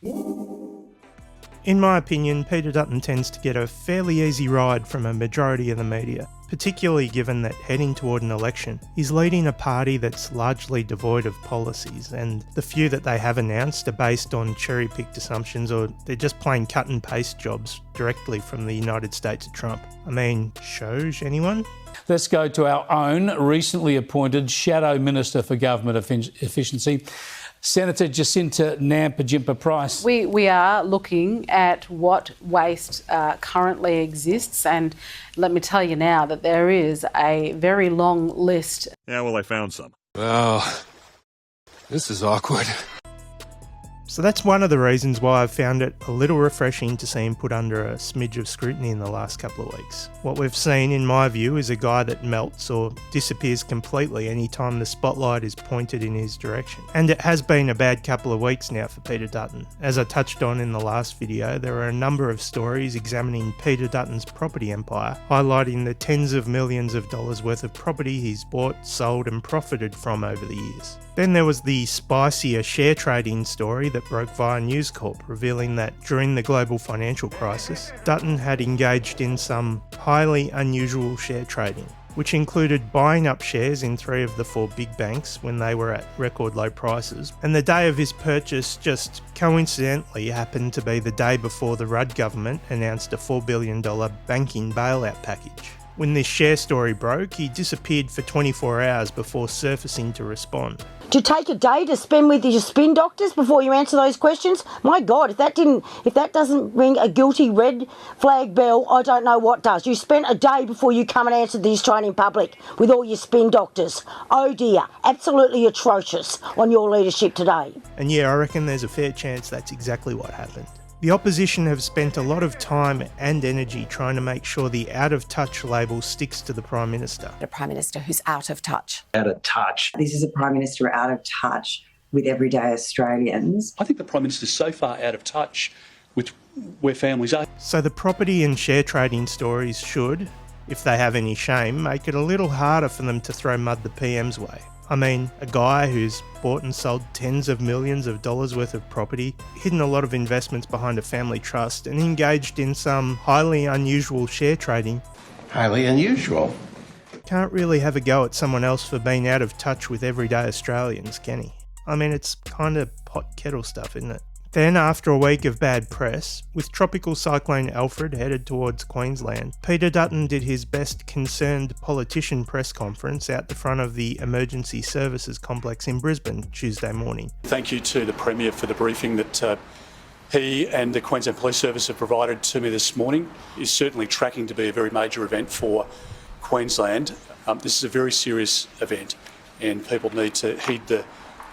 In my opinion, Peter Dutton tends to get a fairly easy ride from a majority of the media, particularly given that heading toward an election, he's leading a party that's largely devoid of policies, and the few that they have announced are based on cherry-picked assumptions, or they're just plain cut and paste jobs directly from the United States of Trump. I mean, Shoge, anyone? Let's go to our own recently appointed Shadow Minister for Government Efficiency, Senator Jacinta Nampijinpa-Price. We are looking at what waste currently exists, and let me tell you now that there is a very long list. Yeah, well, I found some. Oh, this is awkward. So that's one of the reasons why I've found it a little refreshing to see him put under a smidge of scrutiny in the last couple of weeks. What we've seen, in my view, is a guy that melts or disappears completely anytime the spotlight is pointed in his direction. And it has been a bad couple of weeks now for Peter Dutton. As I touched on in the last video, there are a number of stories examining Peter Dutton's property empire, highlighting the tens of millions of dollars worth of property he's bought, sold and profited from over the years. Then there was the spicier share trading story that broke via News Corp, revealing that during the global financial crisis, Dutton had engaged in some highly unusual share trading, which included buying up shares in 3 of the 4 big banks when they were at record low prices, and the day of his purchase just coincidentally happened to be the day before the Rudd government announced a $4 billion banking bailout package. When this share story broke, he disappeared for 24 hours before surfacing to respond. To take a day to spend with your spin doctors before you answer those questions? My God, if that doesn't ring a guilty red flag bell, I don't know what does. You spent a day before you come and answer the Australian public with all your spin doctors. Oh dear, absolutely atrocious on your leadership today. And yeah, I reckon there's a fair chance that's exactly what happened. The opposition have spent a lot of time and energy trying to make sure the out-of-touch label sticks to the Prime Minister. A Prime Minister who's out of touch. Out of touch. This is a Prime Minister out of touch with everyday Australians. I think the Prime Minister's so far out of touch with where families are. So the property and share trading stories should, if they have any shame, make it a little harder for them to throw mud the PM's way. I mean, a guy who's bought and sold tens of millions of dollars worth of property, hidden a lot of investments behind a family trust, and engaged in some highly unusual share trading. Highly unusual. Can't really have a go at someone else for being out of touch with everyday Australians, can he? I mean, it's kind of pot kettle stuff, isn't it? Then, after a week of bad press, with Tropical Cyclone Alfred headed towards Queensland, Peter Dutton did his best concerned politician press conference out the front of the Emergency Services Complex in Brisbane Tuesday morning. Thank you to the Premier for the briefing that he and the Queensland Police Service have provided to me this morning. It's certainly tracking to be a very major event for Queensland. This is a very serious event, and people need to heed the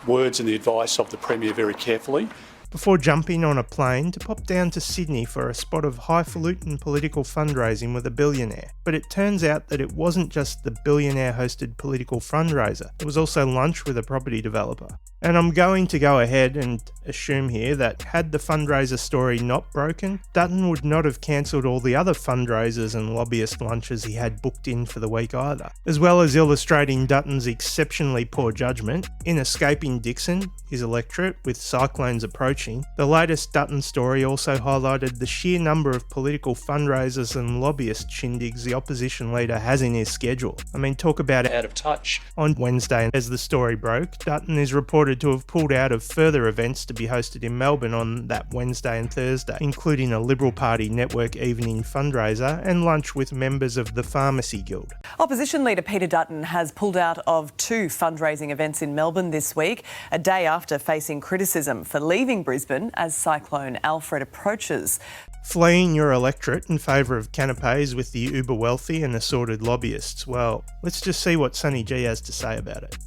words and the advice of the Premier very carefully. Before jumping on a plane to pop down to Sydney for a spot of highfalutin political fundraising with a billionaire. But it turns out that it wasn't just the billionaire-hosted political fundraiser, it was also lunch with a property developer. And I'm going to go ahead and assume here that had the fundraiser story not broken, Dutton would not have cancelled all the other fundraisers and lobbyist lunches he had booked in for the week either. As well as illustrating Dutton's exceptionally poor judgement, in escaping Dixon, his electorate, with cyclones approaching, the latest Dutton story also highlighted the sheer number of political fundraisers and lobbyist shindigs the opposition leader has in his schedule. I mean, talk about out of touch. On Wednesday, as the story broke, Dutton is reported to have pulled out of further events to be hosted in Melbourne on that Wednesday and Thursday, including a Liberal Party network evening fundraiser and lunch with members of the Pharmacy Guild. Opposition leader Peter Dutton has pulled out of 2 fundraising events in Melbourne this week, a day after facing criticism for leaving Brisbane as Cyclone Alfred approaches. Fleeing your electorate in favour of canapes with the uber wealthy and assorted lobbyists. Well, let's just see what Sonny G has to say about it.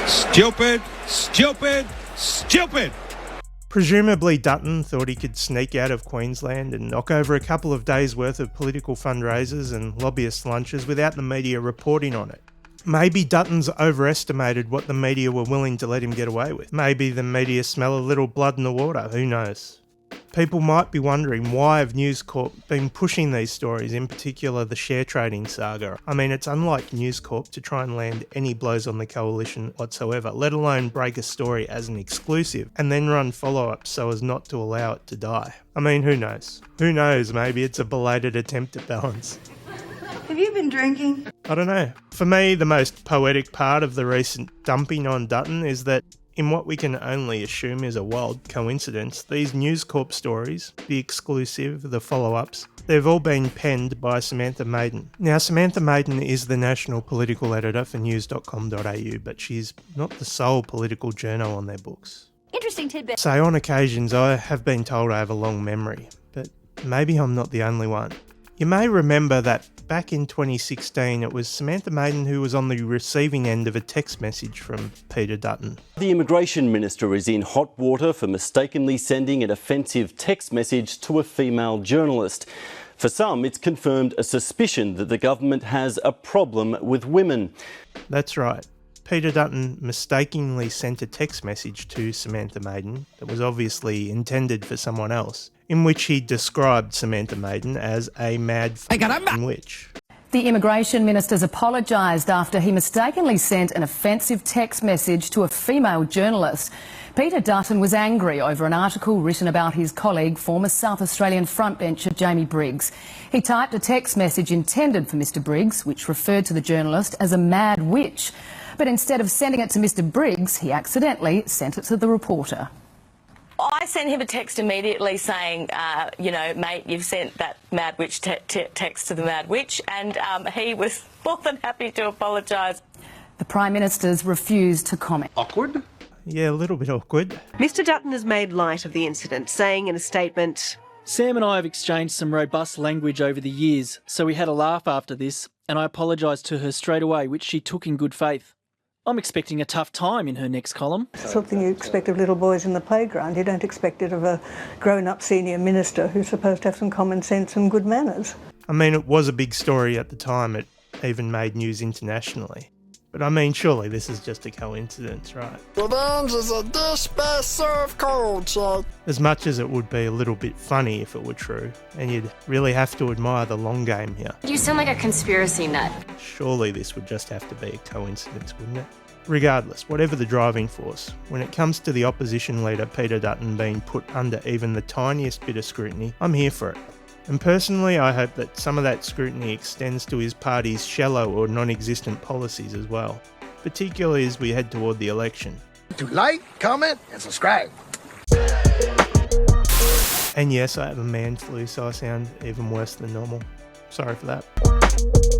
Stupid, stupid, stupid! Presumably Dutton thought he could sneak out of Queensland and knock over a couple of days' worth of political fundraisers and lobbyist lunches without the media reporting on it. Maybe Dutton's overestimated what the media were willing to let him get away with. Maybe the media smell a little blood in the water, who knows. People might be wondering, why have News Corp been pushing these stories, in particular the share trading saga? I mean, it's unlike News Corp to try and land any blows on the coalition whatsoever, let alone break a story as an exclusive and then run follow-ups so as not to allow it to die. I mean, who knows? Who knows, maybe it's a belated attempt at balance. Have you been drinking? I don't know. For me, the most poetic part of the recent dumping on Dutton is that in what we can only assume is a wild coincidence, these News Corp stories, the exclusive, the follow-ups, they've all been penned by Samantha Maiden. Now, Samantha Maiden is the national political editor for news.com.au, but she's not the sole political journal on their books. Interesting tidbit. So on occasions, I have been told I have a long memory, but maybe I'm not the only one. You may remember that back in 2016, it was Samantha Maiden who was on the receiving end of a text message from Peter Dutton. The Immigration Minister is in hot water for mistakenly sending an offensive text message to a female journalist. For some, it's confirmed a suspicion that the government has a problem with women. That's right. Peter Dutton mistakenly sent a text message to Samantha Maiden that was obviously intended for someone else, in which he described Samantha Maiden as a mad f***ing witch. The Immigration Minister's apologised after he mistakenly sent an offensive text message to a female journalist. Peter Dutton was angry over an article written about his colleague, former South Australian frontbencher Jamie Briggs. He typed a text message intended for Mr Briggs, which referred to the journalist as a mad witch. But instead of sending it to Mr Briggs, he accidentally sent it to the reporter. I sent him a text immediately saying, mate, you've sent that mad witch text to the mad witch, and he was more than happy to apologise. The Prime Minister's refused to comment. Awkward? Yeah, a little bit awkward. Mr Dutton has made light of the incident, saying in a statement, Sam and I have exchanged some robust language over the years, so we had a laugh after this, and I apologised to her straight away, which she took in good faith. I'm expecting a tough time in her next column. Something you expect of little boys in the playground. You don't expect it of a grown-up senior minister who's supposed to have some common sense and good manners. I mean, it was a big story at the time. It even made news internationally. But I mean, surely this is just a coincidence, right? Revenge is a dish best served cold, Chad. As much as it would be a little bit funny if it were true, and you'd really have to admire the long game here. You sound like a conspiracy nut. Surely this would just have to be a coincidence, wouldn't it? Regardless, whatever the driving force, when it comes to the opposition leader Peter Dutton being put under even the tiniest bit of scrutiny, I'm here for it. And personally, I hope that some of that scrutiny extends to his party's shallow or non-existent policies as well, particularly as we head toward the election. To like, comment, and subscribe. And yes, I have a man flu, so I sound even worse than normal. Sorry for that.